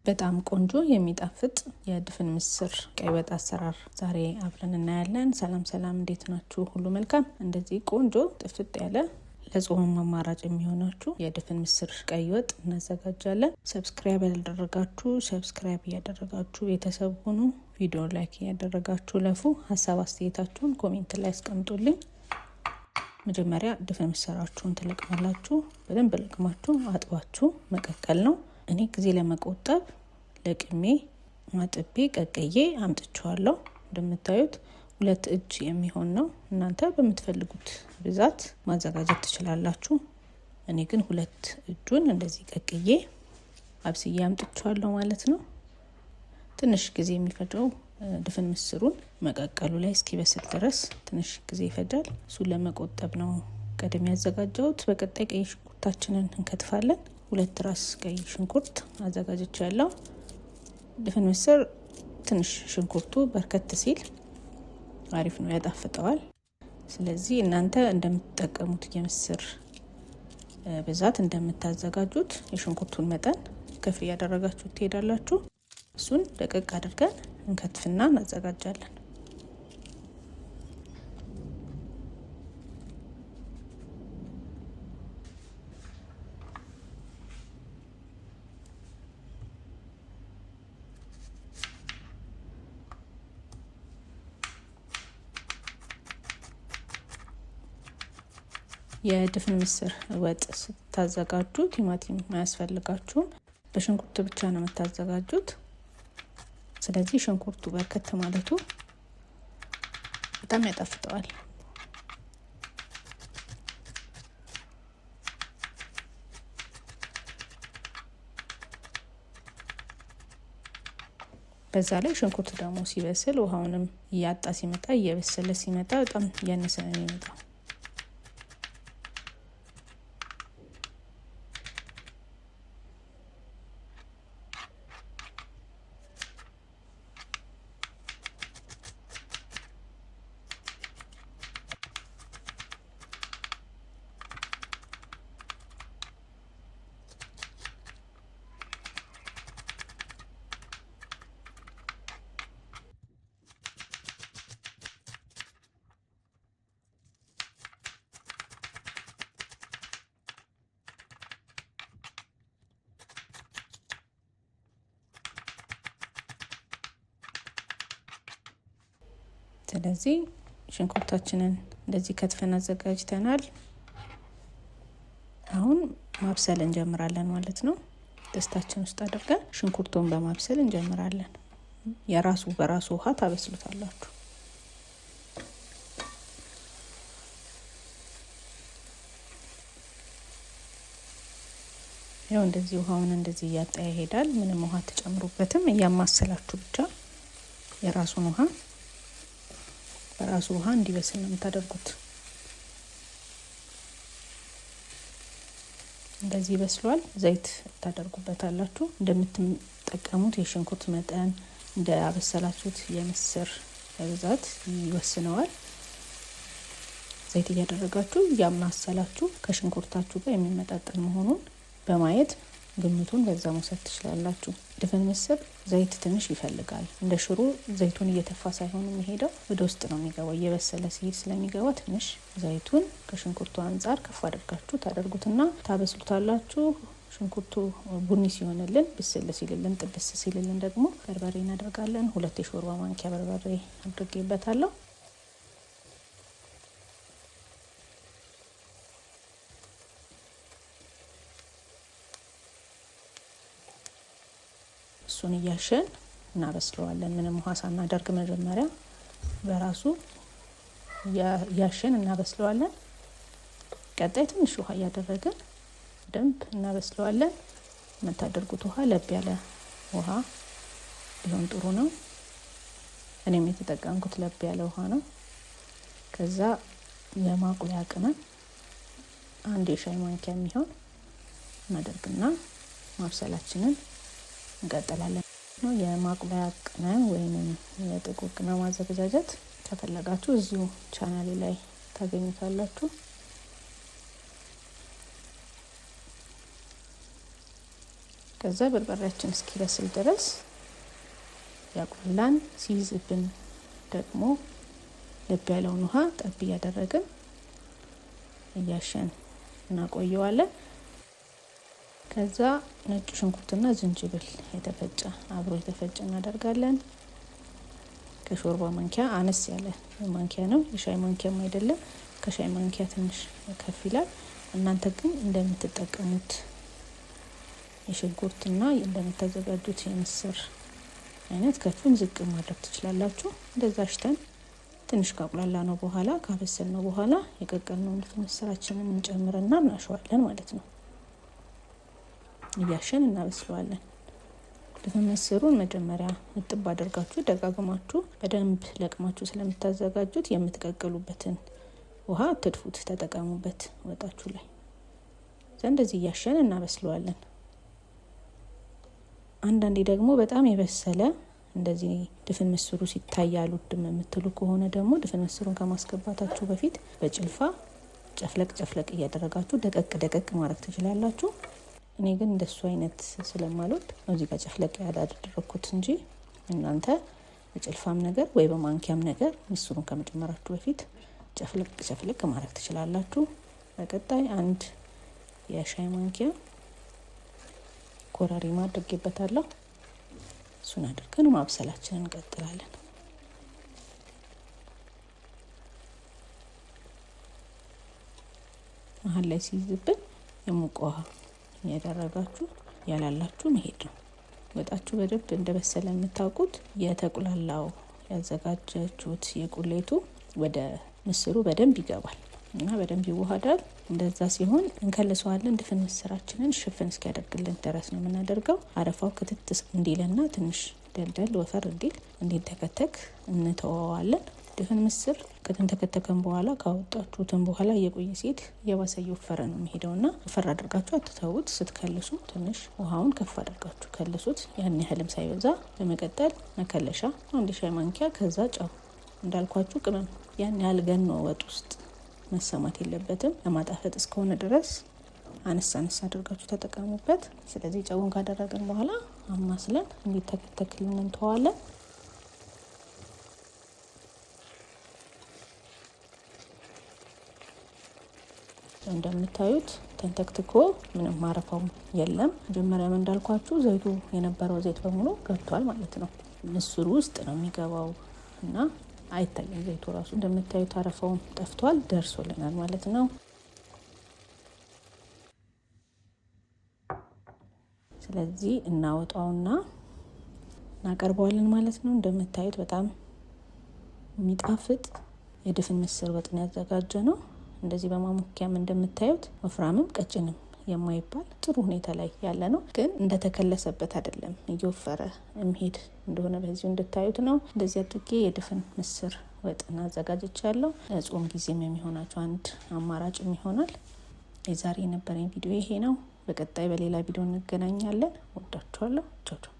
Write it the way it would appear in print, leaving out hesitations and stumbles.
በጣም ቆንጆ የሚጣፍጥ የድፍን ምስር ቀይ ወጥ አሰራር ዛሬ አብረን እናያለን። ሰላም እንዴት ናችሁ? ሁሉ መልካም። እንደዚህ ቆንጆ ጥፍጥ ያለ ለጾም አማራጭ የሚሆናችሁ የድፍን ምስር ቀይ ወጥ እናዘጋጃለን። ሰብስክራይብ ያላደረጋችሁ ሰብስክራይብ እያደረጋችሁ ቤተሰብ ሁኑ። ቪዲዮ ላይክ እያደረጋችሁ ለፉ። ሀሳብ አስተያየታችሁን ኮሜንት ላይ አስቀምጡልኝ። መጀመሪያ ድፍን ምስራችሁን ትለቅማላችሁ። በደንብ ለቅማችሁ አጥባችሁ መቀቀል ነው። እኔ ጊዜ ለመቆጠብ ለቅሜ አጥቤ ቀቅዬ አምጥቼዋለሁ። እንደምታዩት 2 እጅ የሚሆን ነው። እናንተ በምትፈልጉት ብዛት ማዘጋጀት ትችላላችሁ። እኔ ግን 2 እጁን እንደዚህ ቀቅዬ አብስዬ አምጥቼዋለሁ ማለት ነው። ትንሽ ጊዜ የሚፈጀው ድፍን ምስሩን መቀቀሉ ላይ እስኪበስል ድረስ ትንሽ ጊዜ ይፈጃል። እሱን ለመቆጠብ ነው ቀደም ያዘጋጀሁት። በቀጣይ ቀይ ሽንኩርታችንን እንከትፋለን። 2 ራስ ቀይ ሽንኩርት አዘጋጅቻለሁ። ድፍን ምስር ትንሽ ሽንኩርቱ በርከት ሲል አሪፍ ነው፣ ያጣፍጠዋል። ስለዚህ እናንተ እንደምትጠቀሙት የምስር ብዛት እንደምታዘጋጁት የሽንኩርቱን መጠን ከፍ እያደረጋችሁ ትሄዳላችሁ። እሱን ደቀቅ አድርገን እንከትፍና እናዘጋጃለን። የድፍን ምስር ወጥ ስታዘጋጁ ቲማቲም አያስፈልጋችሁም። በሽንኩርት ብቻ ነው የምታዘጋጁት። ስለዚህ ሽንኩርቱ በርከት ማለቱ በጣም ያጣፍጠዋል። በዛ ላይ ሽንኩርቱ ደግሞ ሲበስል ውሃውንም እያጣ ሲመጣ እየበሰለ ሲመጣ በጣም እያነሰ ነው የሚመጣው። ስለዚህ ሽንኩርታችንን እንደዚህ ከትፈን አዘጋጅተናል። አሁን ማብሰል እንጀምራለን ማለት ነው። ድስታችን ውስጥ አድርገን ሽንኩርቱን በማብሰል እንጀምራለን። በራሱ ውሃ ታበስሉታላችሁ። ያው እንደዚህ ውሃውን እንደዚህ እያጣ ይሄዳል። ምንም ውሃ ተጨምሩበትም፣ እያማሰላችሁ ብቻ የራሱን ውሃ በራሱ ውሃ እንዲበስል ነው የምታደርጉት። እንደዚህ በስሏል። ዘይት ታደርጉበታላችሁ። እንደምትጠቀሙት የሽንኩርት መጠን እንደ አበሰላችሁት የምስር ብዛት ይወስነዋል። ዘይት እያደረጋችሁ እያማሰላችሁ ከሽንኩርታችሁ ጋር የሚመጣጠን መሆኑን በማየት ግምቱን በዛ መውሰድ ትችላላችሁ። ድፍን ምስር ዘይት ትንሽ ይፈልጋል። እንደ ሽሮ ዘይቱን እየተፋ ሳይሆን የሚሄደው ወደ ውስጥ ነው የሚገባው። እየበሰለ ሲሄድ ስለሚገባ ትንሽ ዘይቱን ከሽንኩርቱ አንጻር ከፍ አድርጋችሁ ታደርጉትና ታበስሉታላችሁ። ሽንኩርቱ ቡኒ ሲሆንልን ብስል ሲልልን ጥብስ ሲልልን ደግሞ በርበሬ እናደርጋለን። 2 የሾርባ ማንኪያ በርበሬ አድርጌበታለሁ። እሱን እያሸን እናበስለዋለን። ምንም ውሃ ሳናደርግ መጀመሪያ በራሱ እያሸን እናበስለዋለን። ቀጣይ ትንሽ ውሃ እያደረግን ደንብ እናበስለዋለን። የምታደርጉት ውሃ ለብ ያለ ውሃ ቢሆን ጥሩ ነው። እኔም የተጠቀምኩት ለብ ያለ ውሃ ነው። ከዛ የማቁላያ ቅመም 1 የሻይ ማንኪያ የሚሆን እናደርግና ማብሰላችንን እንቀጥላለን። የማቁላያ ቅመም ወይም የጥቁር ቅመም ማዘጋጀት ከፈለጋችሁ እዚሁ ቻናሌ ላይ ታገኙታላችሁ። ከዛ በርበሬያችን እስኪበስል ድረስ ያቁላን። ሲይዝብን ደግሞ ልብ ያለውን ውሃ ጠብ እያደረግን እያሸን እናቆየዋለን። ከዛ ነጭ ሽንኩርትና ዝንጅብል የተፈጨ አብሮ የተፈጨ እናደርጋለን። ከሾርባ ማንኪያ አነስ ያለ ማንኪያ ነው፣ የሻይ ማንኪያም አይደለም። ከሻይ ማንኪያ ትንሽ ከፍ ይላል። እናንተ ግን እንደምትጠቀሙት የሽንኩርትና እንደምታዘጋጁት የምስር አይነት ከፍም ዝቅ ማድረግ ትችላላችሁ። እንደዛ አሽተን ትንሽ ካቁላላ ነው በኋላ ካበሰል ነው በኋላ የቀቀልነውን ድፍን ምስራችንን እንጨምርና እናሸዋለን ማለት ነው። እያሸን እናበስለዋለን። ድፍን ምስሩን መጀመሪያ እጥብ አድርጋችሁ ደጋግማችሁ በደንብ ለቅማችሁ ስለምታዘጋጁት የምትቀቅሉበትን ውሃ አትድፉት፣ ተጠቀሙበት ወጣችሁ ላይ። እንደዚህ እያሸን እናበስለዋለን። አንዳንዴ ደግሞ በጣም የበሰለ እንደዚህ ድፍን ምስሩ ሲታይ አልወድም የምትሉ ከሆነ ደግሞ ድፍን ምስሩን ከማስገባታችሁ በፊት በጭልፋ ጨፍለቅ እያደረጋችሁ ደቀቅ ማድረግ ትችላላችሁ። እኔ ግን እንደሱ አይነት ስለማልወድ እዚህ ጋር ጨፍለቅ ያደረኩት እንጂ እናንተ በጭልፋም ነገር ወይ በማንኪያም ነገር ምስሩን ከመጨመራችሁ በፊት ጨፍለቅ ማድረግ ትችላላችሁ። በቀጣይ አንድ የሻይ ማንኪያ ኮረሪማ አድርጌበታለሁ። እሱን አድርገን ማብሰላችንን እንቀጥላለን። መሀል ላይ ሲይዝብን የሞቀ ውሃ እያደረጋችሁ ያላላችሁ መሄድ ነው። ወጣችሁ በደንብ እንደበሰለ የምታውቁት የተቁላላው ያዘጋጀችሁት የቁሌቱ ወደ ምስሩ በደንብ ይገባል እና በደንብ ይዋሃዳል። እንደዛ ሲሆን እንከልሰዋለን። ድፍን ምስራችንን ሽፍን እስኪያደርግልን ድረስ ነው የምናደርገው። አረፋው ክትት እንዲልና ትንሽ ደልደል ወፈር እንዲል እንዲተከተክ እንተወዋለን። ድፍን ምስር ከተከተከን በኋላ ካወጣችሁትን በኋላ እየቆየ ሲሄድ እየባሰ እየወፈረ ነው የሚሄደውና ወፈር አድርጋችሁ አትተውት። ስትከልሱ ትንሽ ውሃውን ከፍ አድርጋችሁ ከልሱት፣ ያን ያህልም ሳይበዛ። በመቀጠል መከለሻ አንድ ሻይ ማንኪያ፣ ከዛ ጨው። እንዳልኳችሁ ቅመም ያን ያህል ገኖ ወጥ ውስጥ መሰማት የለበትም። ለማጣፈጥ እስከሆነ ድረስ አነስ አድርጋችሁ ተጠቀሙበት። ስለዚህ ጨውን ካደረግን በኋላ አማስለን እንዲተከተክልን እንተዋለን። እንደምታዩት ተንተክትኮ ምንም ማረፋው የለም። መጀመሪያም እንዳልኳችሁ ዘይቱ የነበረው ዘይት በሙሉ ገብቷል ማለት ነው። ምስሩ ውስጥ ነው የሚገባው እና አይታይም ዘይቱ ራሱ። እንደምታዩት አረፋውም ጠፍቷል፣ ደርሶልናል ማለት ነው። ስለዚህ እናወጣውና እናቀርበዋለን ማለት ነው። እንደምታዩት በጣም የሚጣፍጥ የድፍን ምስር ወጥ ነው ያዘጋጀ ነው። እንደዚህ በማሞኪያም እንደምታዩት ወፍራምም ቀጭንም የማይባል ጥሩ ሁኔታ ላይ ያለ ነው። ግን እንደተከለሰበት አይደለም፣ እየወፈረ የሚሄድ እንደሆነ በዚሁ እንድታዩት ነው። እንደዚህ አድርጌ የድፍን ምስር ወጥና አዘጋጅቻለሁ። ለጾም ጊዜም የሚሆናቸው አንድ አማራጭም ይሆናል። የዛሬ የነበረኝ ቪዲዮ ይሄ ነው። በቀጣይ በሌላ ቪዲዮ እንገናኛለን። ወዳችኋለሁ። ቻው።